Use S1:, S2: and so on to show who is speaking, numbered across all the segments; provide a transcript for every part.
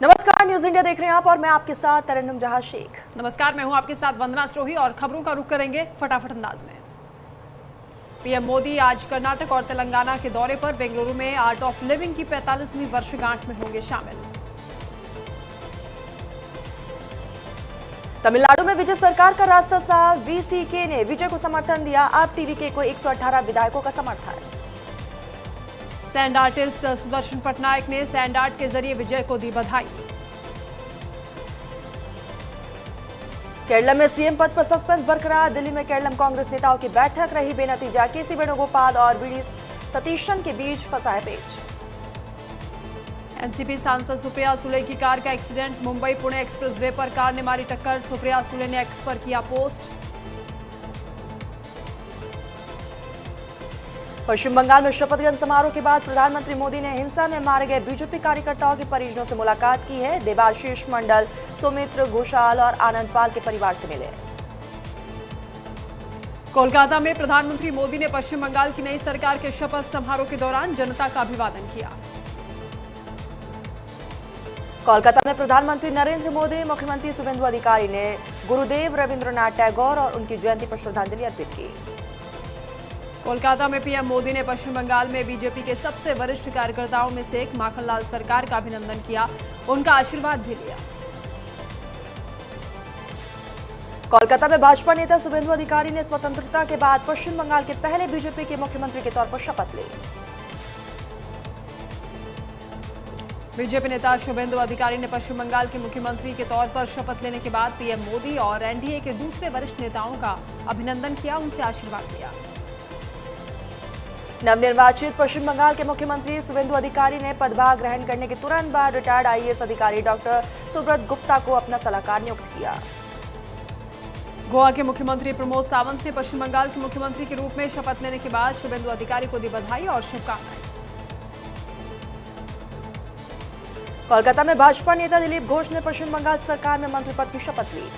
S1: नमस्कार, news India देख रहे हैं आप और मैं आपके साथ तरन्नुम जहां शेख।
S2: नमस्कार, मैं हूं आपके साथ वंदना सिरोही और खबरों का रुख करेंगे फटाफट अंदाज में। पीएम मोदी आज कर्नाटक और तेलंगाना के दौरे पर बेंगलुरु में आर्ट ऑफ लिविंग की 45वीं वर्षगांठ में होंगे शामिल।
S1: तमिलनाडु में विजय सरकार का रास्ता साफ, वीसीके ने विजय को समर्थन दिया। आप टीवीके को 118 विधायकों का समर्थन।
S2: सैंड आर्टिस्ट सुदर्शन पटनायक ने सैंड आर्ट के जरिए विजय को दी बधाई।
S1: केरल में सीएम पद पर सस्पेंस बरकरार। दिल्ली में केरल कांग्रेस नेताओं की बैठक रही बेनतीजा। केसी वेणुगोपाल और वीडी सतीशन के बीच फंसा है पेच।
S2: एनसीपी सांसद सुप्रिया सुले की कार का एक्सीडेंट। मुंबई पुणे एक्सप्रेसवे पर कार ने मारी टक्कर। सुप्रिया सुले ने एक्स पर किया पोस्ट।
S1: पश्चिम बंगाल में शपथ ग्रहण समारोह के बाद प्रधानमंत्री मोदी ने हिंसा में मारे गए बीजेपी कार्यकर्ताओं के परिजनों से मुलाकात की है। देबाशीष मंडल, सौमित्र घोषाल और आनंद पाल के परिवार से मिले।
S2: कोलकाता में प्रधानमंत्री मोदी ने पश्चिम बंगाल की नई सरकार के शपथ समारोह के दौरान जनता का अभिवादन किया।
S1: कोलकाता में प्रधानमंत्री नरेंद्र मोदी, मुख्यमंत्री शुभेंदु अधिकारी ने गुरुदेव रविंद्रनाथ टैगोर और उनकी जयंती पर श्रद्धांजलि अर्पित की।
S2: कोलकाता में पीएम मोदी ने पश्चिम बंगाल में बीजेपी के सबसे वरिष्ठ कार्यकर्ताओं में से एक माखनलाल सरकार का अभिनंदन किया, उनका आशीर्वाद भी लिया।
S1: कोलकाता में भाजपा नेता शुभेंदु अधिकारी ने स्वतंत्रता के बाद पश्चिम बंगाल के पहले बीजेपी के मुख्यमंत्री के तौर पर शपथ ली।
S2: बीजेपी नेता शुभेंदु अधिकारी ने पश्चिम बंगाल के मुख्यमंत्री के तौर पर शपथ लेने के बाद पीएम मोदी और एनडीए के दूसरे वरिष्ठ नेताओं का अभिनंदन किया, उनसे आशीर्वाद लिया।
S1: नवनिर्वाचित पश्चिम बंगाल के मुख्यमंत्री शुभेंदु अधिकारी ने पदभार ग्रहण करने के तुरंत बाद रिटायर्ड आईएएस अधिकारी डॉक्टर सुब्रत गुप्ता को अपना सलाहकार नियुक्त किया।
S2: गोवा के मुख्यमंत्री प्रमोद सावंत ने पश्चिम बंगाल के मुख्यमंत्री के रूप में शपथ लेने के बाद शुभेंदु अधिकारी को दी बधाई और शुभकामनाएं।
S1: कोलकाता में भाजपा नेता दिलीप घोष ने पश्चिम बंगाल सरकार में मंत्री पद की शपथ ली।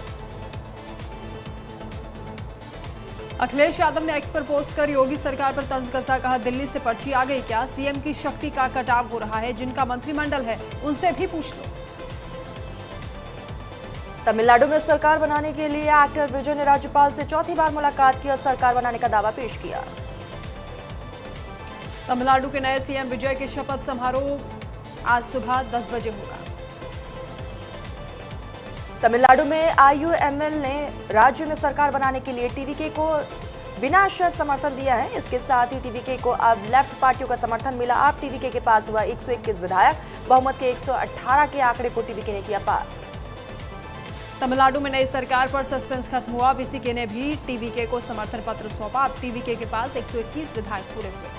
S2: अखिलेश यादव ने एक्स पर पोस्ट कर योगी सरकार पर तंज कसा। कहा, दिल्ली से पर्ची आ गई क्या? सीएम की शक्ति का कटाव हो रहा है, जिनका मंत्रिमंडल है उनसे भी पूछ लो।
S1: तमिलनाडु में सरकार बनाने के लिए एक्टर विजय ने राज्यपाल से चौथी बार मुलाकात की और सरकार बनाने का दावा पेश किया।
S2: तमिलनाडु के नए सीएम विजय के शपथ समारोह आज सुबह 10 बजे होगा।
S1: तमिलनाडु में आईयूएमएल ने राज्य में सरकार बनाने के लिए टीवीके को बिना शर्त समर्थन दिया है। इसके साथ ही टीवीके को अब लेफ्ट पार्टियों का समर्थन मिला। आप टीवीके के पास हुआ 121 विधायक, बहुमत के 118 के आंकड़े को टीवीके ने किया पार।
S2: तमिलनाडु में नई सरकार पर सस्पेंस खत्म हुआ। वीसीके ने भी टीवीके को समर्थन पत्र सौंपा। अब टीवीके के पास 121 विधायक पूरे हुए।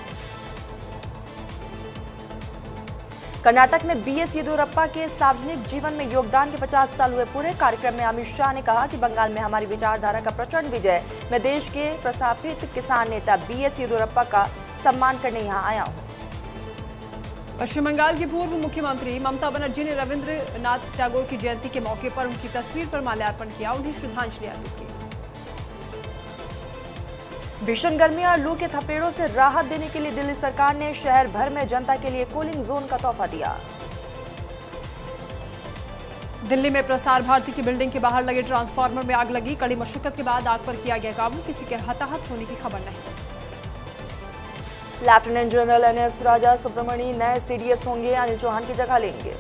S2: कर्नाटक में बीएस येदियुरप्पा के सार्वजनिक जीवन में योगदान के 50 साल हुए पूरे। कार्यक्रम में अमित शाह ने कहा कि बंगाल में हमारी विचारधारा का प्रचंड विजय। मैं देश के प्रस्थापित किसान नेता बीएस येदियुरप्पा का सम्मान करने यहाँ आया हूँ। पश्चिम बंगाल की पूर्व मुख्यमंत्री ममता बनर्जी ने रविंद्रनाथ टैगोर की जयंती के मौके पर उनकी तस्वीर पर माल्यार्पण किया, उन्हें श्रद्धांजलि अर्पित की।
S1: भीषण गर्मी और लू के थपेड़ों से राहत देने के लिए दिल्ली सरकार ने शहर भर में जनता के लिए कूलिंग जोन का तोहफा दिया।
S2: दिल्ली में प्रसार भारती की बिल्डिंग के बाहर लगे ट्रांसफार्मर में आग लगी। कड़ी मशक्कत के बाद आग पर किया गया काबू। किसी के हताहत होने की खबर नहीं।
S1: लेफ्टिनेंट जनरल एनएस राजा सुब्रमणी नए सीडीएस होंगे, अनिल चौहान की जगह लेंगे।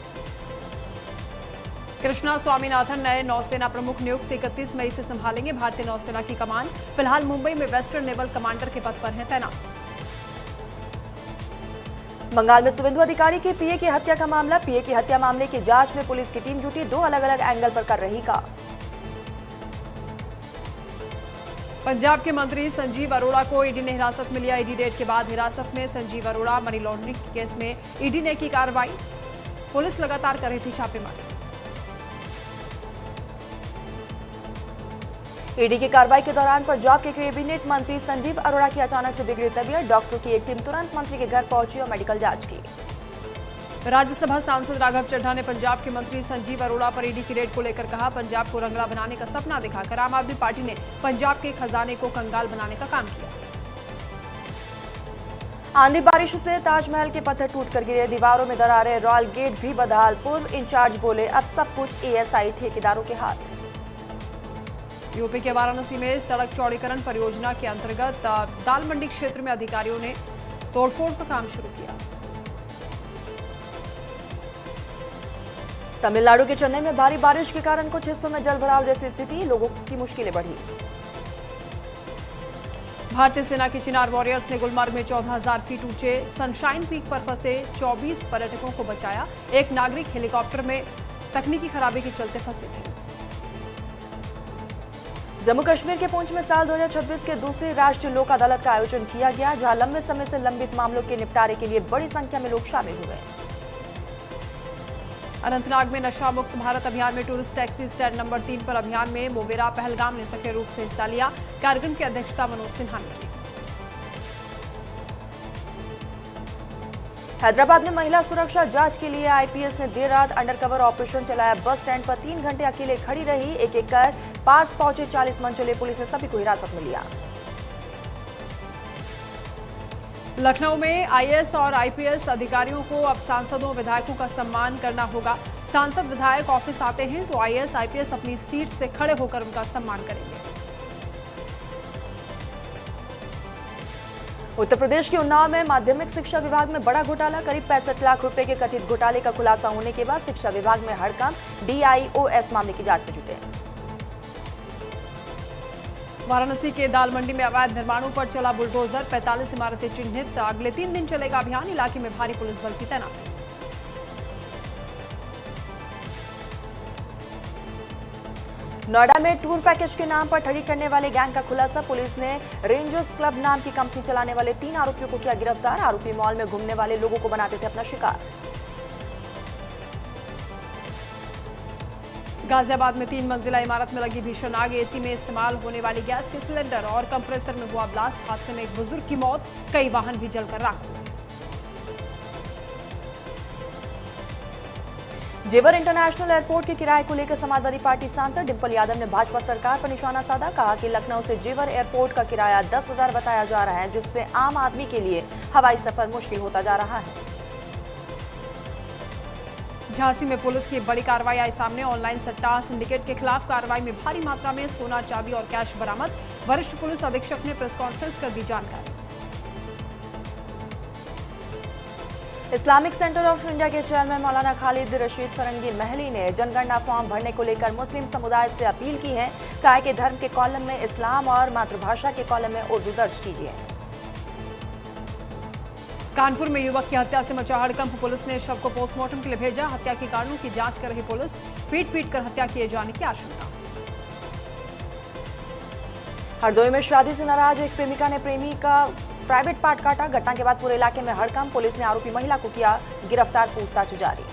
S2: कृष्णा स्वामीनाथन नए नौसेना प्रमुख नियुक्त 31 मई से संभालेंगे भारतीय नौसेना की कमान। फिलहाल मुंबई में वेस्टर्न नेवल कमांडर के पद पर हैं तैनात।
S1: बंगाल में शुभेंदु अधिकारी के पीए की हत्या का मामला। पीए की हत्या मामले की जांच में पुलिस की टीम जुटी, 2 अलग-अलग एंगल पर कर रही काम।
S2: पंजाब के मंत्री संजीव अरोड़ा को ईडी ने हिरासत में लिया। ईडी रेड के बाद हिरासत में Sanjeev Arora. Money laundering case में ईडी ने की कार्रवाई। पुलिस लगातार कर रही थी छापेमारी।
S1: ईडी की कार्रवाई के दौरान पंजाब के कैबिनेट मंत्री संजीव अरोड़ा की अचानक से बिगड़ी तबीयत। डॉक्टर की एक टीम तुरंत मंत्री के घर पहुंची और मेडिकल जांच की।
S2: राज्यसभा सांसद राघव चड्ढा ने पंजाब के मंत्री संजीव अरोड़ा पर ईडी की रेड को लेकर कहा, पंजाब को रंगला बनाने का सपना दिखाकर आम आदमी पार्टी ने पंजाब के खजाने को कंगाल बनाने का काम किया।
S1: आंधी बारिश से ताजमहल के पत्थर टूटकर गिरे, दीवारों में दरारें, रॉयल गेट भी बदहाल। पूर्व इंचार्ज बोले अब सब कुछ एएसआई ठेकेदारों के हाथ।
S3: यूपी के वाराणसी में सड़क चौड़ीकरण परियोजना के अंतर्गत दाल मंडी क्षेत्र में अधिकारियों ने तोड़फोड़ का काम शुरू किया।
S1: तमिलनाडु के चेन्नई में भारी बारिश के कारण कुछ हिस्सों में जलभराव जैसी स्थिति, लोगों की मुश्किलें बढ़ी।
S3: भारतीय सेना के चिनार वॉरियर्स ने गुलमर्ग में 14,000 फीट ऊंचे सनशाइन पीक पर फंसे 24 पर्यटकों को बचाया। एक नागरिक हेलीकॉप्टर में तकनीकी खराबी के चलते फंसे थे।
S1: जम्मू कश्मीर के पुंछ में साल 2026 के दूसरी राष्ट्रीय लोक अदालत का आयोजन किया गया, जहां लंबे समय से लंबित मामलों के निपटारे के लिए बड़ी संख्या में लोग शामिल हुए।
S3: अनंतनाग में नशा मुक्त भारत अभियान में टूरिस्ट टैक्सी स्टैंड नंबर 3 पर अभियान में मोवेरा पहलगाम ने सक्रिय रूप से हिस्सा लिया। कार्यक्रम की अध्यक्षता मनोज सिन्हा ने की।
S1: हैदराबाद में महिला सुरक्षा जांच के लिए आईपीएस ने देर रात अंडरकवर ऑपरेशन चलाया। बस स्टैंड पर 3 घंटे अकेले खड़ी रही, एक एक कर पास पहुंचे 40 मंचले पुलिस ने सभी को हिरासत में लिया।
S3: लखनऊ में आईएएस और आईपीएस अधिकारियों को अब सांसदों विधायकों का सम्मान करना होगा। सांसद विधायक ऑफिस आते हैं तो आईएएस आईपीएस अपनी सीट से खड़े होकर उनका सम्मान करेंगे।
S1: उत्तर प्रदेश के उन्नाव में माध्यमिक शिक्षा विभाग में बड़ा घोटाला, करीब 65 लाख रुपए के कथित घोटाले का खुलासा होने के बाद शिक्षा विभाग में हड़कंप, डीआईओएस मामले की जांच में जुटे।
S3: वाराणसी के दाल मंडी में अवैध निर्माणों पर चला बुलडोजर, 45 इमारतें चिन्हित। अगले 3 दिन चलेगा अभियान, इलाके में भारी पुलिस बल की तैनाती।
S1: नोएडा में टूर पैकेज के नाम पर ठगी करने वाले गैंग का खुलासा, पुलिस ने रेंजर्स क्लब नाम की कंपनी चलाने वाले 3 आरोपियों को किया गिरफ्तार। आरोपी मॉल में घूमने वाले लोगों को बनाते थे अपना शिकार।
S3: गाजियाबाद में 3 मंजिला इमारत में लगी भीषण आग, एसी में इस्तेमाल होने वाली गैस के सिलेंडर और कंप्रेसर में हुआ ब्लास्ट। हादसे में एक बुजुर्ग की मौत, कई वाहन भी जलकर राख हुए।
S1: जेवर इंटरनेशनल एयरपोर्ट के किराए को लेकर समाजवादी पार्टी सांसद डिंपल यादव ने भाजपा सरकार पर निशाना साधा। कहा कि लखनऊ से जेवर एयरपोर्ट का किराया 10,000 बताया जा रहा है, जिससे आम आदमी के लिए हवाई सफर मुश्किल होता जा रहा है।
S3: झांसी में पुलिस की बड़ी कार्रवाई आई सामने, ऑनलाइन सट्टा सिंडिकेट के खिलाफ कार्रवाई में भारी मात्रा में सोना, चांदी और कैश बरामद। वरिष्ठ पुलिस अधीक्षक ने प्रेस कॉन्फ्रेंस कर दी जानकारी।
S1: इस्लामिक सेंटर ऑफ इंडिया के चेयरमैन मौलाना खालिद रशीद फरंगी महली ने जनगणना फॉर्म भरने को लेकर मुस्लिम समुदाय से अपील की है। कहा कि धर्म के कॉलम में इस्लाम और मातृभाषा के कॉलम में उर्दू दर्ज कीजिए।
S3: कानपुर में युवक की हत्या से मचा हड़कंप, पुलिस ने शव को पोस्टमार्टम के लिए भेजा। हत्या के कारणों की जांच कर रही पुलिस, पीट कर हत्या किए जाने की आशंका।
S1: हरदोई में शादी से नाराज एक प्रेमिका ने प्रेमी का प्राइवेट पार्ट काटा। घटना के बाद पूरे इलाके में हड़कंप, पुलिस ने आरोपी महिला को किया गिरफ्तार, पूछताछ जारी।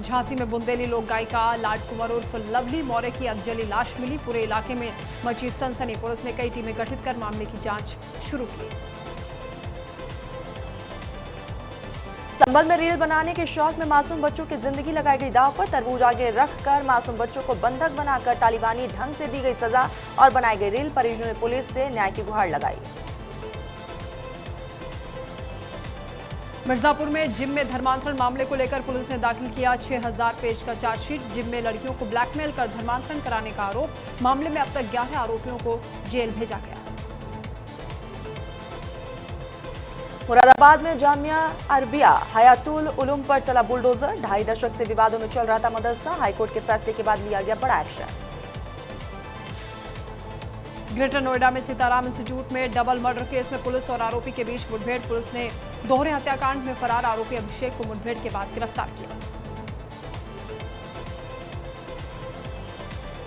S3: झांसी में बुंदेली लोक गायिका लाड कुंवर उर्फ लवली मौर्य की अधजली लाश मिली। पूरे इलाके में मची सनसनी, पुलिस ने कई टीमें गठित कर मामले की जांच शुरू की।
S1: संभल में रील बनाने के शौक में मासूम बच्चों की जिंदगी लगाई गई दांव पर। तरबूज आगे रखकर मासूम बच्चों को बंधक बनाकर तालिबानी ढंग से दी गई सजा और बनाई गई रील। परिजनों ने पुलिस से न्याय की गुहार लगाई।
S3: मिर्जापुर में जिम में धर्मांतरण मामले को लेकर पुलिस ने दाखिल किया 6,000 पेज का चार्जशीट। जिम में लड़कियों को ब्लैकमेल कर धर्मांतरण कराने का आरोप। मामले में अब तक 11 आरोपियों को जेल भेजा गया।
S1: मुरादाबाद में जामिया अरबिया हयातुल उलूम पर चला बुलडोजर। 2.5 दशक से विवादों में चल रहा था मदरसा, हाईकोर्ट के फैसले के बाद लिया गया बड़ा एक्शन।
S3: ग्रेटर नोएडा में सीताराम इंस्टीट्यूट में डबल मर्डर केस में पुलिस और आरोपी के बीच मुठभेड़। पुलिस ने दोहरे हत्याकांड में फरार आरोपी अभिषेक को मुठभेड़ के बाद गिरफ्तार किया।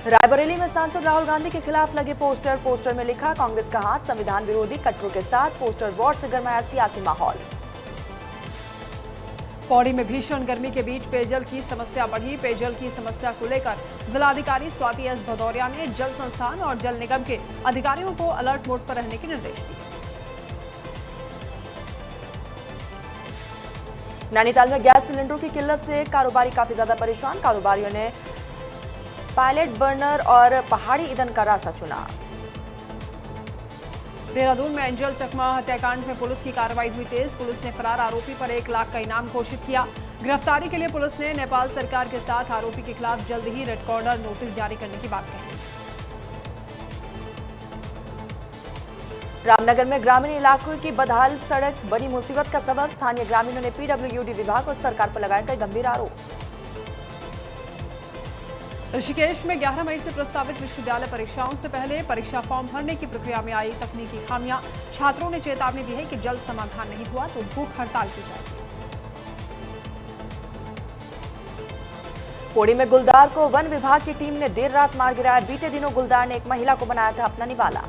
S1: रायबरेली में सांसद राहुल गांधी के खिलाफ लगे पोस्टर में लिखा कांग्रेस का हाथ संविधान विरोधी कट्टरों के साथ। पोस्टर वॉर से गरमाया सियासी माहौल।
S3: पौड़ी में भीषण गर्मी के बीच पेयजल की समस्या बढ़ी। पेयजल की समस्या को लेकर जिलाधिकारी स्वाति एस भदौरिया ने जल संस्थान और जल निगम के अधिकारियों को अलर्ट मोड पर रहने के निर्देश दिए।
S1: नैनीताल में गैस सिलेंडरों की किल्लत से कारोबारी काफी ज्यादा परेशान। कारोबारियों ने पायलट बर्नर और पहाड़ी ईंधन का रास्ता चुना।
S3: देहरादून में एंजल चकमा हत्याकांड में पुलिस की कार्रवाई हुई तेज। पुलिस ने फरार आरोपी पर 1 लाख का इनाम घोषित किया। गिरफ्तारी के लिए पुलिस ने नेपाल सरकार के साथ आरोपी के खिलाफ जल्द ही रेड कॉर्नर नोटिस जारी करने की बात कही।
S1: रामनगर में ग्रामीण इलाकों की बदहाल सड़क बड़ी मुसीबत का सबब। स्थानीय ग्रामीणों ने पीडब्ल्यूडी विभाग और सरकार पर लगाए कई गंभीर आरोप।
S3: ऋषिकेश में 11 मई से प्रस्तावित विश्वविद्यालय परीक्षाओं से पहले परीक्षा फॉर्म भरने की प्रक्रिया में आई तकनीकी खामियां। छात्रों ने चेतावनी दी है कि जल्द समाधान नहीं हुआ तो भूख हड़ताल की जाएगी।
S1: पौड़ी में गुलदार को वन विभाग की टीम ने देर रात मार गिराया। बीते दिनों गुलदार ने एक महिला को बनाया था अपना निवाला।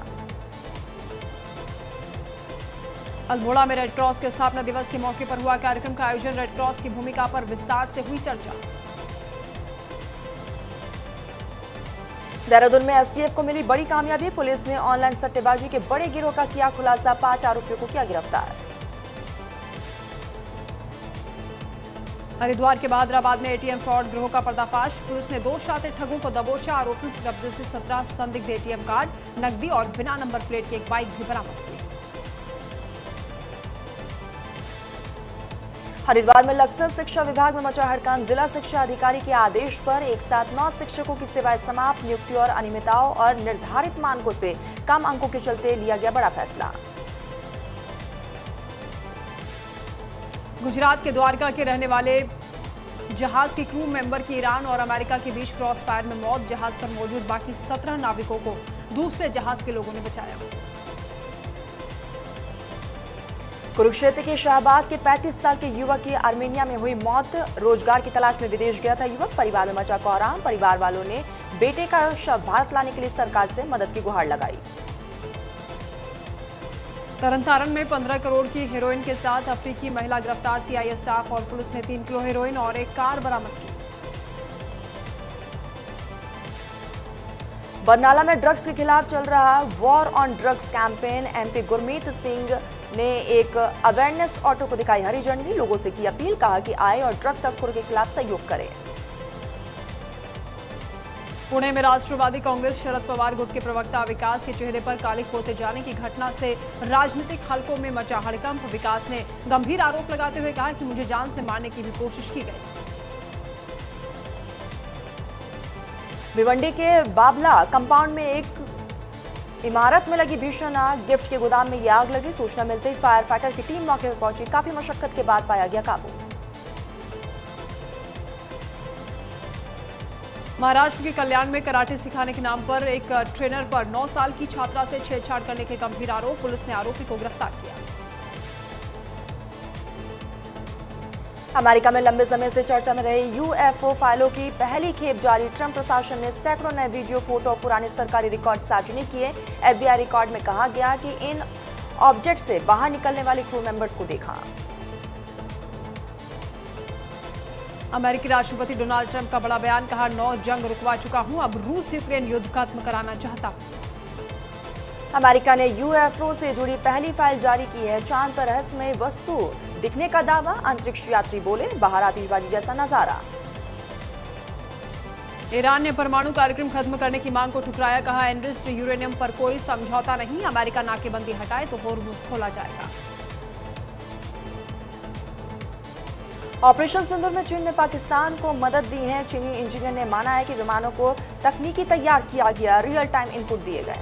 S3: अल्मोड़ा में रेड क्रॉस के स्थापना दिवस के मौके पर हुआ कार्यक्रम का आयोजन। रेड क्रॉस की भूमिका पर विस्तार से हुई चर्चा।
S1: देहरादून में एसटीएफ को मिली बड़ी कामयाबी। पुलिस ने ऑनलाइन सट्टेबाजी के बड़े गिरोह का किया खुलासा। 5 आरोपियों को किया गिरफ्तार।
S3: हरिद्वार के बहादुराबाद में एटीएम फ्रॉड गिरोह का पर्दाफाश। पुलिस ने 2 शातिर ठगों को दबोचा। आरोपियों के कब्जे से 17 संदिग्ध एटीएम कार्ड, नकदी और बिना नंबर प्लेट की एक बाइक भी बरामद हुई।
S1: हरिद्वार में लक्सर शिक्षा विभाग में मचा हड़कंप। जिला शिक्षा अधिकारी के आदेश पर एक साथ 9 शिक्षकों की सेवाएं समाप्त। नियुक्ति और अनियमितताओं और निर्धारित मानकों से कम अंकों के चलते लिया गया बड़ा फैसला।
S3: गुजरात के द्वारका के रहने वाले जहाज के क्रू मेंबर की ईरान और अमेरिका के बीच क्रॉस फायर में मौत। जहाज पर मौजूद बाकी 17 नाविकों को दूसरे जहाज के लोगों ने बचाया।
S1: कुरुक्षेत्र के शाहबाद के 35 साल के युवक की आर्मेनिया में हुई मौत। रोजगार की तलाश में विदेश गया था युवक। परिवार में मचा कोहराम। परिवार वालों ने बेटे का शव भारत लाने के लिए सरकार से मदद की गुहार लगाई।
S3: तरनतारन में 15 करोड़ की हेरोइन के साथ अफ्रीकी महिला गिरफ्तार। सीआईए स्टाफ और पुलिस ने 3 किलो हेरोइन और एक कार बरामद की।
S1: बरनाला में ड्रग्स के खिलाफ चल रहा war on drugs campaign. MP Gurmeet Singh ने एक अवेयरनेस ऑटो को दिखाई हरी झंडी। लोगों से की अपील, कहा कि आए और ड्रग तस्करों के खिलाफ सहयोग करें।
S3: पुणे में राष्ट्रवादी कांग्रेस शरद पवार गुट के प्रवक्ता विकास के चेहरे पर कालिख पोते जाने की घटना से राजनीतिक हलकों में मचा हड़कंप। विकास ने गंभीर आरोप लगाते हुए कहा कि मुझे जान से मारने की भी कोशिश की गई। भिवंडी के बाबला कंपाउंड में एक इमारत में लगी भीषण आग। गिफ्ट के गोदाम में यह आग लगी। सूचना मिलते ही फायर फाइटर की टीम मौके पर पहुंची। काफी मशक्कत के बाद पाया गया काबू। महाराष्ट्र के कल्याण में कराटे सिखाने के नाम पर एक ट्रेनर पर 9 साल की छात्रा से छेड़छाड़ करने के गंभीर आरोप। पुलिस ने आरोपी को गिरफ्तार किया।
S1: अमेरिका में लंबे समय से चर्चा में रही यूएफओ फाइलों की पहली खेप जारी। ट्रंप प्रशासन ने सैकड़ों नए वीडियो, फोटो और पुराने सरकारी रिकॉर्ड सार्वजनिक किए। एफबीआई रिकॉर्ड में कहा गया कि इन ऑब्जेक्ट से बाहर निकलने वाले क्रू मेंबर्स को देखा।
S3: अमेरिकी राष्ट्रपति डोनाल्ड ट्रंप का बड़ा बयान। कहा, 9 जंग रुकवा चुका हूं, अब रूस यूक्रेन युद्ध खत्म कराना चाहता हूं।
S1: अमेरिका ने यूएफओ से जुड़ी पहली फाइल जारी की है। चांद पर रहस्यमय वस्तु दिखने का दावा। अंतरिक्ष यात्री बोले, बाहर आतिशबाजी जैसा नजारा।
S3: ईरान ने परमाणु कार्यक्रम खत्म करने की मांग को ठुकराया। कहा, एनरिच्ड यूरेनियम पर कोई समझौता नहीं। अमेरिका नाकेबंदी हटाए तो होर्मुज खोला जाएगा।
S1: ऑपरेशन सिंदूर में चीन ने पाकिस्तान को मदद दी है। चीनी इंजीनियर ने माना है कि विमानों को तकनीकी तैयार किया गया। रियल टाइम इनपुट दिए गए।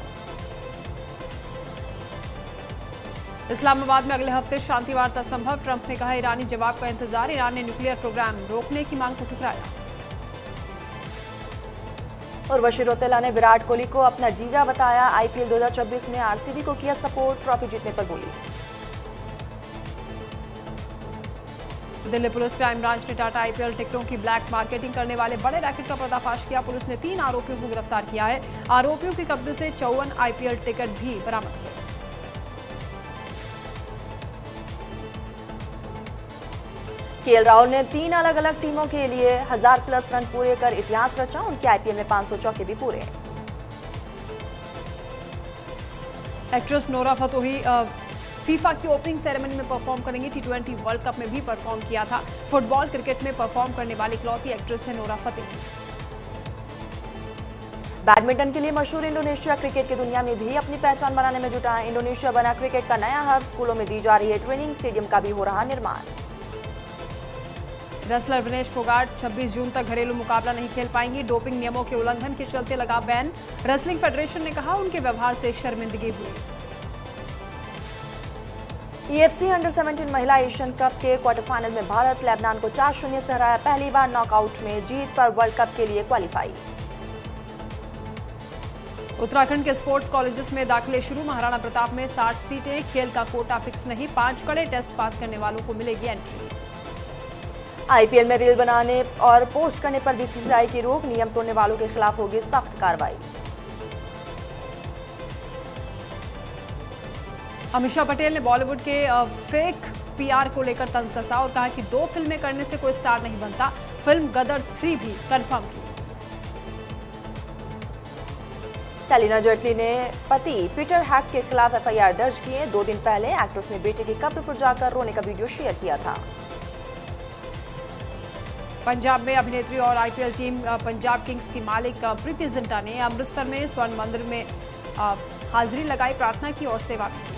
S3: इस्लामाबाद में अगले हफ्ते शांति वार्ता संभव। ट्रंप ने कहा, ईरानी जवाब का इंतजार। ईरान ने न्यूक्लियर प्रोग्राम रोकने की मांग को ठुकराया।
S1: उर्वशी रौतेला ने विराट कोहली को अपना जीजा बताया। आईपीएल 2024 में आरसीबी को किया सपोर्ट। ट्रॉफी जीतने पर बोली।
S3: दिल्ली पुलिस क्राइम ब्रांच ने टाटा आईपीएल टिकटों की ब्लैक मार्केटिंग करने वाले बड़े रैकेट का पर्दाफाश किया। पुलिस ने 3 आरोपियों को गिरफ्तार किया है। आरोपियों के कब्जे से 54 आईपीएल टिकट भी बरामद हुए।
S1: केएल राहुल ने 3 अलग अलग टीमों के लिए 1000+ रन पूरे कर इतिहास रचा। उनके आईपीएल में 500 चौके भी पूरे।
S3: एक्ट्रेस नोरा फतेही फीफा की ओपनिंग सेरेमनी में परफॉर्म करेंगी। T20 वर्ल्ड कप में भी परफॉर्म किया था। फुटबॉल क्रिकेट में परफॉर्म करने वाली इकलौती एक्ट्रेस है नोरा फतेही।
S1: बैडमिंटन के लिए मशहूर इंडोनेशिया क्रिकेट की दुनिया में भी अपनी पहचान बनाने में जुटा है। इंडोनेशिया बना क्रिकेट का नया हब, स्कूलों में दी जा रही है ट्रेनिंग, स्टेडियम का भी हो रहा निर्माण।
S3: रेसलर विनेश फोगाट 26 जून तक घरेलू मुकाबला नहीं खेल पाएंगी। डोपिंग नियमों के उल्लंघन के चलते लगा बैन। रेसलिंग फेडरेशन ने कहा उनके व्यवहार से शर्मिंदगी हुई।
S1: ईएफसी अंडर 17 महिला एशियन कप के क्वार्टर फाइनल में भारत लेबनान को 4-0 से हराया। पहली बार नॉकआउट में जीत पर वर्ल्ड कप के लिए क्वालिफाई।
S3: उत्तराखंड के स्पोर्ट्स कॉलेजेस में दाखिले शुरू। महाराणा प्रताप में 60 सीटें, खेल का कोटा फिक्स नहीं। 5 कड़े टेस्ट पास करने वालों को मिलेगी एंट्री।
S1: आईपीएल में रील बनाने और पोस्ट करने पर बीसीसीआई की रोक, नियम तोड़ने वालों के खिलाफ होगी सख्त कार्रवाई।
S3: अमीषा पटेल ने बॉलीवुड के फेक पीआर को लेकर तंज कसा और कहा कि 2 फिल्में करने से कोई स्टार नहीं बनता। फिल्म गदर 3 भी कंफर्म की।
S1: सेलिना जेटली ने पति पीटर हैक के खिलाफ एफआईआर दर्ज किए। 2 दिन पहले एक्ट्रेस ने बेटे की कब्र पर जाकर रोने का वीडियो शेयर किया था।
S3: पंजाब में अभिनेत्री और आईपीएल टीम पंजाब किंग्स की मालिक प्रीति जिंटा ने अमृतसर में स्वर्ण मंदिर में हाजिरी लगाई, प्रार्थना की और सेवा की।